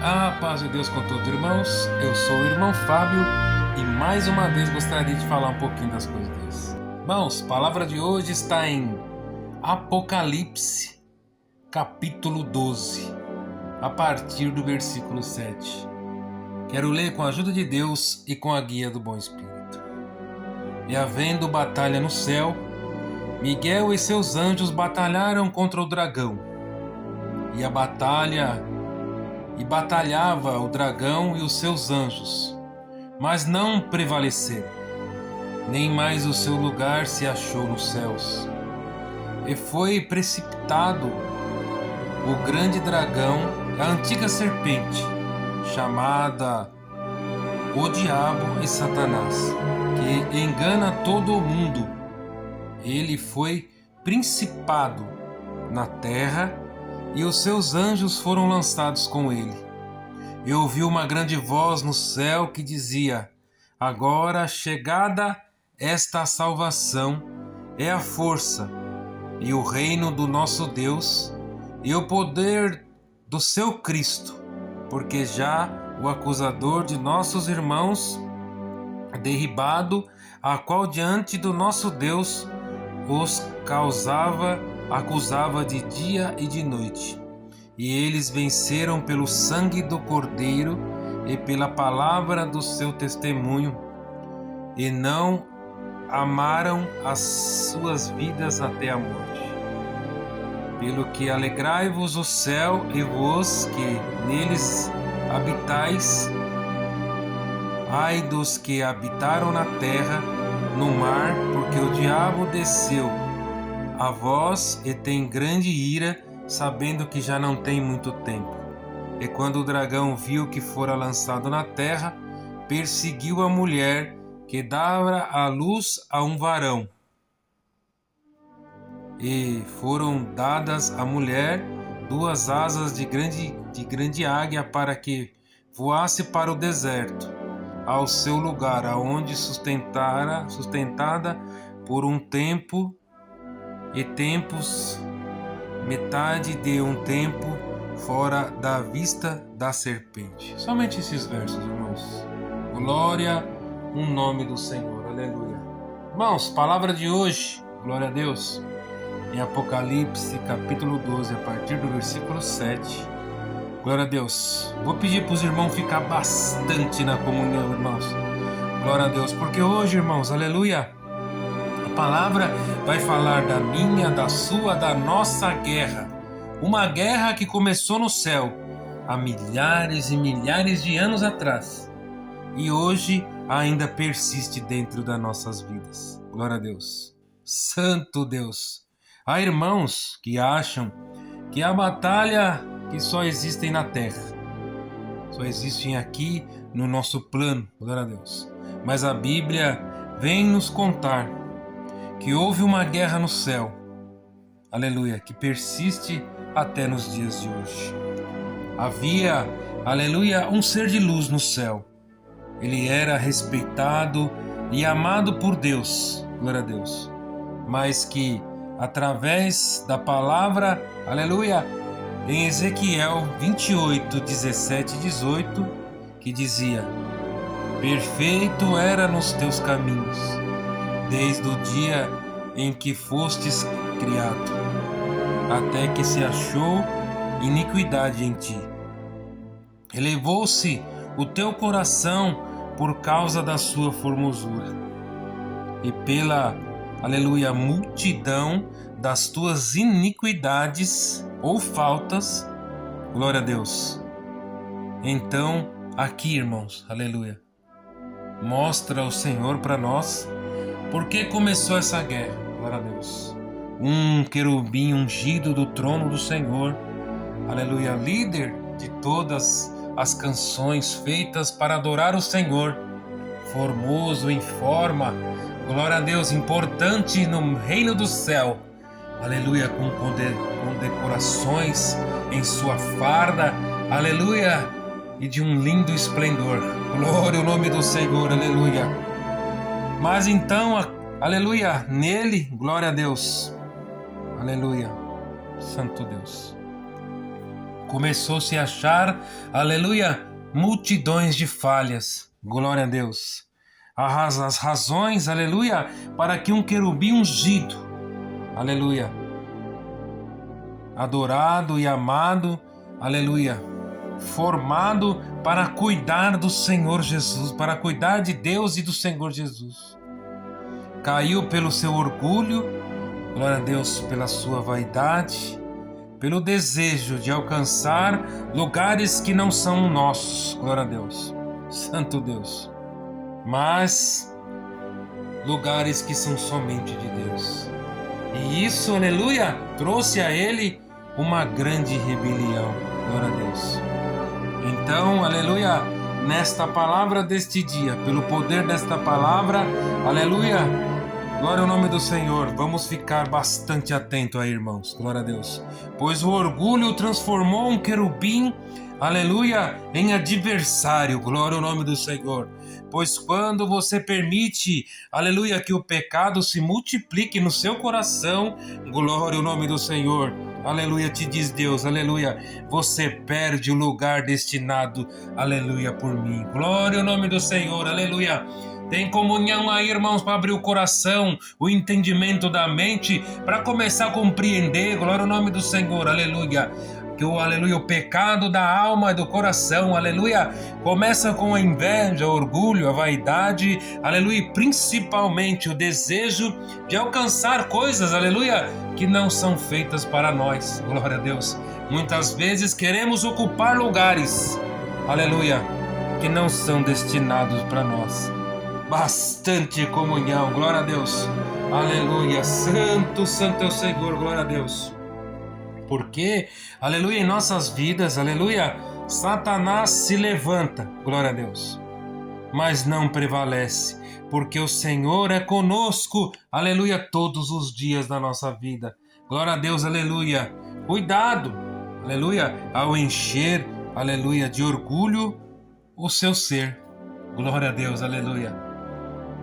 A paz de Deus com todos, irmãos. Eu sou o irmão Fábio e mais uma vez gostaria de falar um pouquinho das coisas de Deus. Irmãos, a palavra de hoje está em Apocalipse, capítulo 12, a partir do versículo 7. Quero ler com a ajuda de Deus e com a guia do Bom Espírito. E havendo batalha no céu, Miguel e seus anjos batalharam contra o dragão. E batalhava o dragão e os seus anjos, mas não prevaleceram, nem mais o seu lugar se achou nos céus. E foi precipitado o grande dragão, a antiga serpente, chamada o Diabo e Satanás, que engana todo o mundo. Ele foi principado na terra e os seus anjos foram lançados com ele. Eu ouvi uma grande voz no céu que dizia: agora chegada esta salvação é a força e o reino do nosso Deus e o poder do seu Cristo, porque já o acusador de nossos irmãos derribado, a qual diante do nosso Deus os acusava de dia e de noite. E eles venceram pelo sangue do Cordeiro e pela palavra do seu testemunho, e não amaram as suas vidas até a morte. Pelo que alegrai-vos o céu e vós que neles habitais. Ai dos que habitaram na terra, no mar, porque o diabo desceu a vós e tem grande ira, sabendo que já não tem muito tempo. E quando o dragão viu que fora lançado na terra, perseguiu a mulher que dava à luz a um varão. E foram dadas à mulher 2 asas de grande águia para que voasse para o deserto, ao seu lugar, aonde sustentada por um tempo e tempos, metade de um tempo, fora da vista da serpente. Somente esses versos, irmãos. Glória no nome do Senhor. Aleluia. Irmãos, palavra de hoje, glória a Deus, em Apocalipse, capítulo 12, a partir do versículo 7. Glória a Deus. Vou pedir para os irmãos ficar bastante na comunhão, irmãos. Glória a Deus, porque hoje, irmãos, aleluia, a palavra vai falar da minha, da sua, da nossa guerra. Uma guerra que começou no céu há milhares e milhares de anos atrás e hoje ainda persiste dentro das nossas vidas. Glória a Deus. Santo Deus. Há irmãos que acham que a batalha que só existem na terra, só existem aqui no nosso plano. Glória a Deus. Mas a Bíblia vem nos contar que houve uma guerra no céu, aleluia, que persiste até nos dias de hoje. Havia, aleluia, um ser de luz no céu. Ele era respeitado e amado por Deus, glória a Deus, mas que através da palavra, aleluia, em Ezequiel 28, 17 e 18, que dizia: perfeito era nos teus caminhos, desde o dia em que fostes criado, até que se achou iniquidade em ti. Elevou-se o teu coração por causa da sua formosura, e pela, aleluia, multidão das tuas iniquidades ou faltas, glória a Deus. Então, aqui, irmãos, aleluia, mostra o Senhor para nós por que começou essa guerra. Glória a Deus. Um querubim ungido do trono do Senhor, aleluia, líder de todas as canções feitas para adorar o Senhor, formoso em forma, glória a Deus, importante no reino do céu, aleluia, com decorações em sua farda, aleluia, e de um lindo esplendor. Glória ao nome do Senhor, aleluia. Mas então, aleluia, nele, glória a Deus, aleluia, Santo Deus, começou-se a achar, aleluia, multidões de falhas. Glória a Deus. As razões, aleluia, para que um querubim ungido, aleluia, adorado e amado, aleluia, formado para cuidar do Senhor Jesus, para cuidar de Deus e do Senhor Jesus, caiu pelo seu orgulho, glória a Deus, pela sua vaidade, pelo desejo de alcançar lugares que não são nossos, glória a Deus, Santo Deus, mas lugares que são somente de Deus. E isso, aleluia, trouxe a ele uma grande rebelião, glória a Deus. Então, aleluia, nesta palavra deste dia, pelo poder desta palavra, aleluia, glória ao nome do Senhor, vamos ficar bastante atento aí, irmãos, glória a Deus. Pois o orgulho transformou um querubim, aleluia, em adversário, glória ao nome do Senhor. Pois quando você permite, aleluia, que o pecado se multiplique no seu coração, glória ao nome do Senhor, aleluia, te diz Deus, aleluia, você perde o lugar destinado, aleluia, por mim. Glória ao nome do Senhor, aleluia. Tem comunhão aí, irmãos, para abrir o coração, o entendimento da mente, para começar a compreender, glória ao nome do Senhor, aleluia. Que o pecado da alma e do coração, aleluia, começa com a inveja, o orgulho, a vaidade, aleluia, e principalmente o desejo de alcançar coisas, aleluia, que não são feitas para nós, glória a Deus. Muitas vezes queremos ocupar lugares, aleluia, que não são destinados para nós. Bastante comunhão, glória a Deus, aleluia, santo, santo é o Senhor, glória a Deus. Porque, aleluia, em nossas vidas, aleluia, Satanás se levanta, glória a Deus, mas não prevalece, porque o Senhor é conosco, aleluia, todos os dias da nossa vida, glória a Deus, aleluia. Cuidado, aleluia, ao encher, aleluia, de orgulho o seu ser, glória a Deus, aleluia.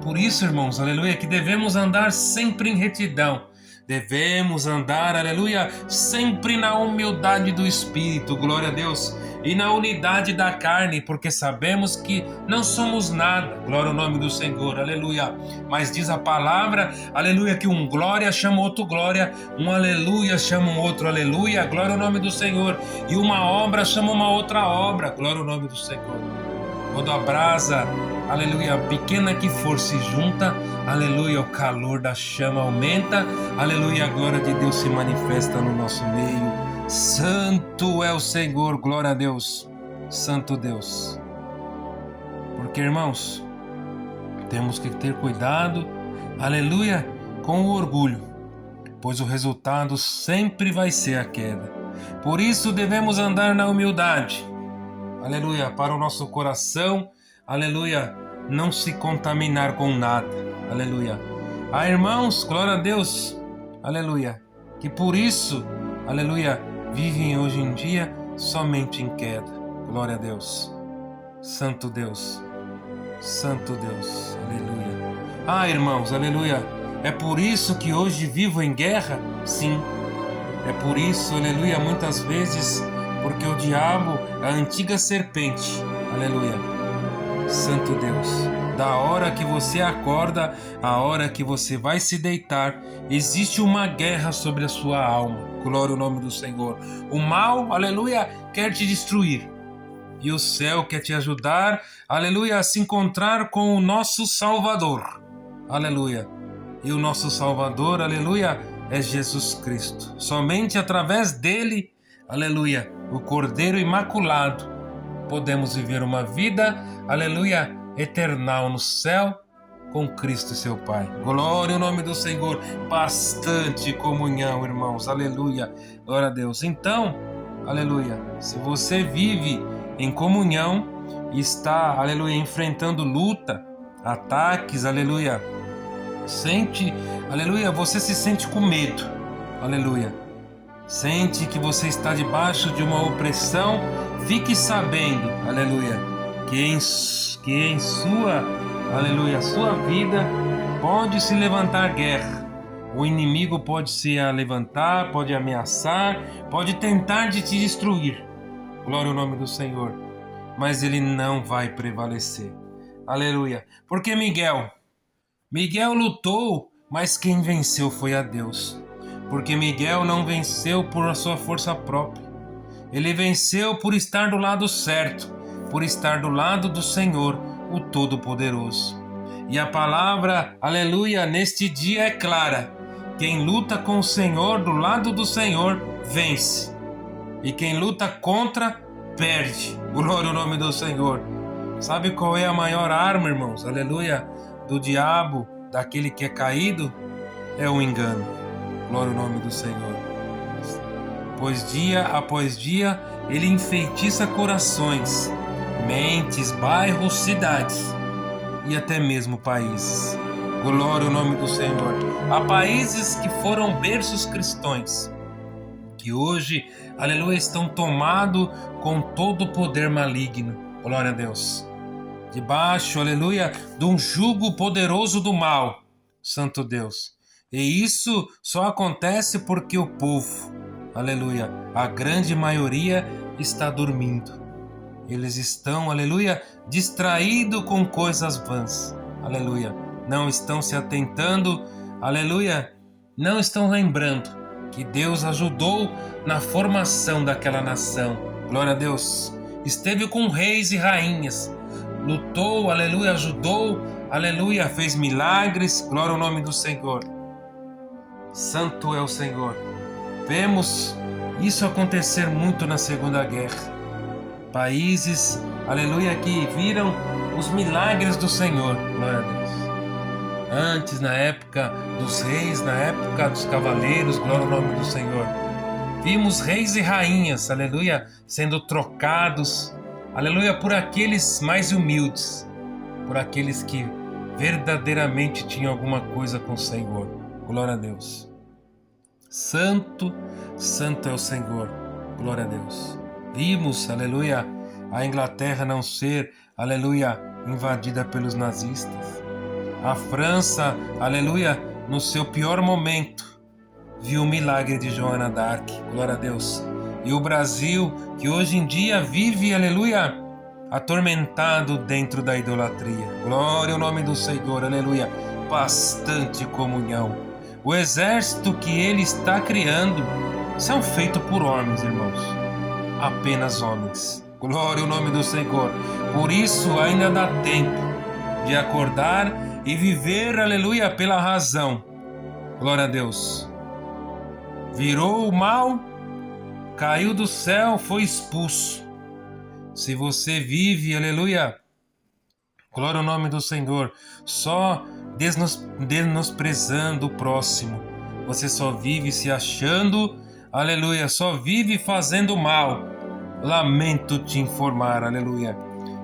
Por isso, irmãos, aleluia, que devemos andar sempre em retidão. Devemos andar, aleluia, sempre na humildade do Espírito, glória a Deus, e na unidade da carne, porque sabemos que não somos nada, glória ao nome do Senhor, aleluia. Mas diz a palavra, aleluia, que um glória chama outro glória, um aleluia chama um outro aleluia, glória ao nome do Senhor, e uma obra chama uma outra obra, glória ao nome do Senhor. Quando a brasa, aleluia, pequena que for se junta, aleluia, o calor da chama aumenta, aleluia, a glória de Deus se manifesta no nosso meio. Santo é o Senhor, glória a Deus, Santo Deus. Porque, irmãos, temos que ter cuidado, aleluia, com o orgulho, pois o resultado sempre vai ser a queda. Por isso devemos andar na humildade, aleluia, para o nosso coração, aleluia, não se contaminar com nada, aleluia. Há irmãos, glória a Deus, aleluia, que por isso, aleluia, vivem hoje em dia somente em queda, glória a Deus, Santo Deus, Santo Deus, aleluia. Ah, irmãos, aleluia, é por isso que hoje vivo em guerra? Sim, é por isso, aleluia, muitas vezes, porque o diabo, a antiga serpente, aleluia, Santo Deus, da hora que você acorda, a hora que você vai se deitar, existe uma guerra sobre a sua alma, glória ao nome do Senhor. O mal, aleluia, quer te destruir, e o céu quer te ajudar, aleluia, a se encontrar com o nosso Salvador, aleluia. E o nosso Salvador, aleluia, é Jesus Cristo. Somente através dele, aleluia, o Cordeiro Imaculado, podemos viver uma vida, aleluia, eternal no céu com Cristo e seu Pai. Glória ao nome do Senhor. Bastante comunhão, irmãos, aleluia, glória a Deus. Então, aleluia, se você vive em comunhão e está, aleluia, enfrentando luta, ataques, aleluia, sente, aleluia, você se sente com medo, aleluia, sente que você está debaixo de uma opressão, fique sabendo, aleluia, que em sua, aleluia, sua vida pode se levantar guerra. O inimigo pode se levantar, pode ameaçar, pode tentar de te destruir. glória ao nome do Senhor, mas ele não vai prevalecer. Aleluia. Porque Miguel lutou, mas quem venceu foi a Deus. Porque Miguel não venceu por a sua força própria. Ele venceu por estar do lado certo, por estar do lado do Senhor, o Todo-Poderoso. E a palavra, aleluia, neste dia é clara. Quem luta com o Senhor, do lado do Senhor, vence. E quem luta contra, perde. Glória ao nome do Senhor. Sabe qual é a maior arma, irmãos? Aleluia, do diabo, daquele que é caído? É o engano. Glória ao nome do Senhor. Pois dia após dia ele enfeitiça corações, mentes, bairros, cidades e até mesmo países. Glória ao nome do Senhor. Há países que foram berços cristãos, que hoje, aleluia, estão tomados com todo o poder maligno. Glória a Deus. Debaixo, aleluia, de um jugo poderoso do mal. Santo Deus. E isso só acontece porque o povo, aleluia, a grande maioria está dormindo. Eles estão, aleluia, distraídos com coisas vãs. Aleluia. Não estão se atentando, aleluia, não estão lembrando que Deus ajudou na formação daquela nação. Glória a Deus. Esteve com reis e rainhas, lutou, aleluia, ajudou, aleluia, fez milagres. Glória ao nome do Senhor. Santo é o Senhor. Vemos isso acontecer muito na Segunda Guerra. Países, aleluia, que viram os milagres do Senhor. Glória a Deus. Antes, na época dos reis, na época dos cavaleiros, glória ao nome do Senhor, vimos reis e rainhas, aleluia, sendo trocados, aleluia, por aqueles mais humildes, por aqueles que verdadeiramente tinham alguma coisa com o Senhor. Glória a Deus. Santo, santo é o Senhor. Glória a Deus. Vimos, aleluia, a Inglaterra não ser, aleluia, invadida pelos nazistas. A França, aleluia, no seu pior momento, viu o milagre de Joana d'Arc. Glória a Deus. E o Brasil, que hoje em dia vive, aleluia, atormentado dentro da idolatria. Glória ao nome do Senhor, aleluia. Bastante comunhão. O exército que ele está criando são feitos por homens, irmãos. Apenas homens. Glória ao nome do Senhor. Por isso ainda dá tempo de acordar e viver, aleluia, pela razão. Glória a Deus. Virou o mal, caiu do céu, foi expulso. Se você vive, aleluia, glória ao nome do Senhor, só desnosprezando o próximo, você só vive se achando, aleluia, só vive fazendo mal. Lamento te informar, aleluia,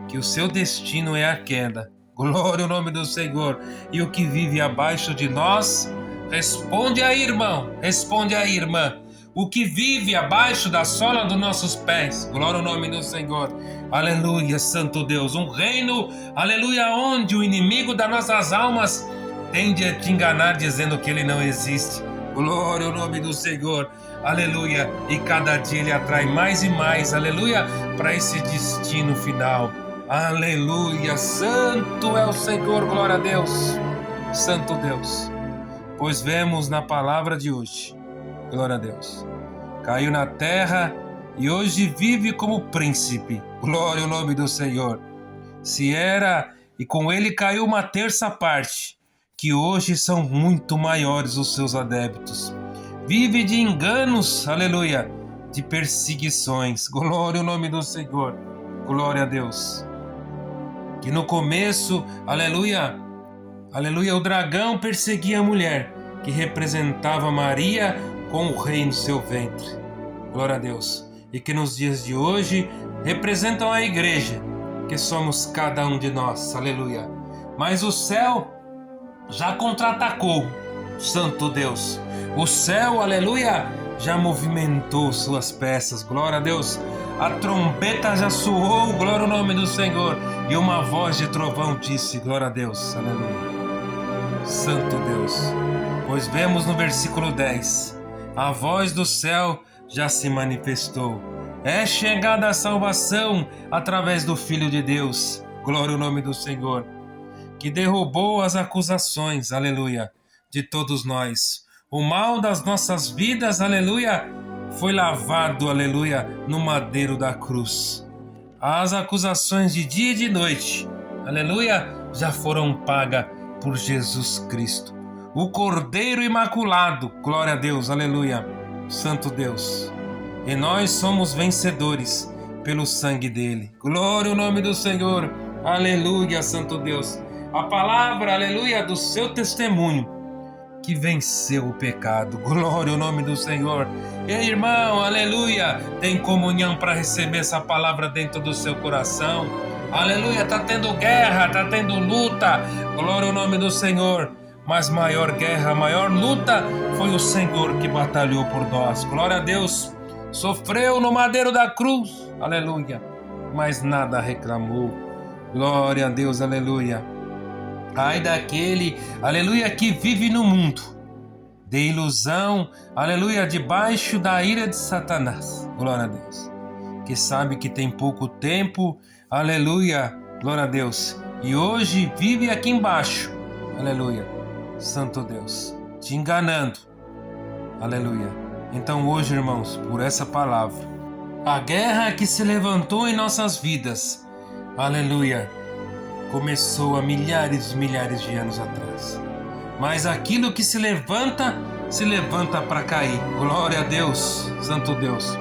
que o seu destino é a queda. Glória ao nome do Senhor. E o que vive abaixo de nós, responde aí, irmão, responde aí, irmã. O que vive abaixo da sola dos nossos pés, glória ao nome do Senhor. Aleluia, santo Deus. Um reino, aleluia, onde o inimigo das nossas almas tende a te enganar dizendo que ele não existe. Glória ao nome do Senhor. Aleluia. E cada dia ele atrai mais e mais, aleluia, para esse destino final. Aleluia, santo é o Senhor, glória a Deus, santo Deus. Pois vemos na palavra de hoje, glória a Deus, caiu na terra e hoje vive como príncipe, glória ao nome do Senhor. Se era, e com ele caiu uma terça parte, que hoje são muito maiores os seus adeptos. Vive de enganos, aleluia, de perseguições, glória ao nome do Senhor, glória a Deus. Que no começo, aleluia, aleluia, o dragão perseguia a mulher, que representava Maria com o rei no seu ventre. Glória a Deus. E que nos dias de hoje representam a igreja, que somos cada um de nós. Aleluia. Mas o céu já contra-atacou, santo Deus. O céu, aleluia, já movimentou suas peças. Glória a Deus. A trombeta já soou, glória ao nome do Senhor. E uma voz de trovão disse, glória a Deus, aleluia. Santo Deus. Pois vemos no versículo 10, a voz do céu já se manifestou. É chegada a salvação através do Filho de Deus. Glória ao nome do Senhor, que derrubou as acusações, aleluia, de todos nós. O mal das nossas vidas, aleluia, foi lavado, aleluia, no madeiro da cruz. As acusações de dia e de noite, aleluia, já foram pagas por Jesus Cristo, o Cordeiro Imaculado. Glória a Deus, aleluia, Santo Deus. E nós somos vencedores pelo sangue dele. Glória ao nome do Senhor, aleluia, Santo Deus. A palavra, aleluia, do seu testemunho, que venceu o pecado. Glória ao nome do Senhor. E irmão, aleluia, tem comunhão para receber essa palavra dentro do seu coração. Aleluia, tá tendo guerra, tá tendo luta. Glória ao nome do Senhor. Mas maior guerra, maior luta foi o Senhor que batalhou por nós. Glória a Deus. Sofreu no madeiro da cruz, aleluia, mas nada reclamou. Glória a Deus, aleluia. Ai daquele, aleluia, que vive no mundo de ilusão, aleluia, debaixo da ira de Satanás. Glória a Deus. Que sabe que tem pouco tempo, aleluia, glória a Deus. E hoje vive aqui embaixo, aleluia, Santo Deus, te enganando, aleluia. Então hoje, irmãos, por essa palavra, a guerra que se levantou em nossas vidas, aleluia, começou há milhares e milhares de anos atrás. Mas aquilo que se levanta para cair. Glória a Deus, Santo Deus.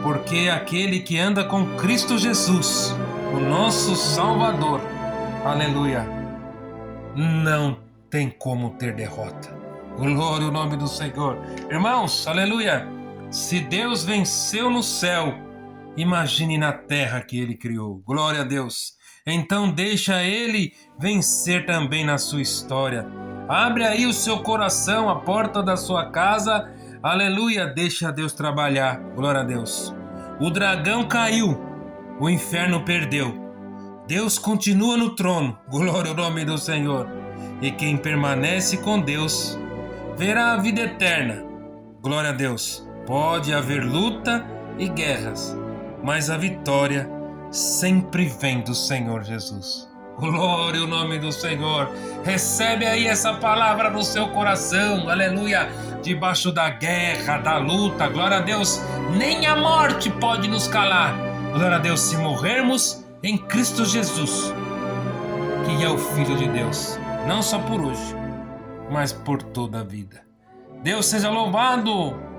Porque aquele que anda com Cristo Jesus, o nosso Salvador, aleluia, não tem como ter derrota. Glória ao nome do Senhor. Irmãos, aleluia, se Deus venceu no céu, imagine na terra que Ele criou. Glória a Deus. Então deixa Ele vencer também na sua história. Abre aí o seu coração, a porta da sua casa, aleluia, deixa Deus trabalhar. Glória a Deus. O dragão caiu, o inferno perdeu. Deus continua no trono. Glória ao nome do Senhor. E quem permanece com Deus verá a vida eterna. Glória a Deus. Pode haver luta e guerras, mas a vitória sempre vem do Senhor Jesus. Glória ao nome do Senhor. Recebe aí essa palavra no seu coração, aleluia. Debaixo da guerra, da luta, glória a Deus, nem a morte pode nos calar. Glória a Deus, se morrermos em Cristo Jesus, que é o Filho de Deus, não só por hoje, mas por toda a vida. Deus seja louvado.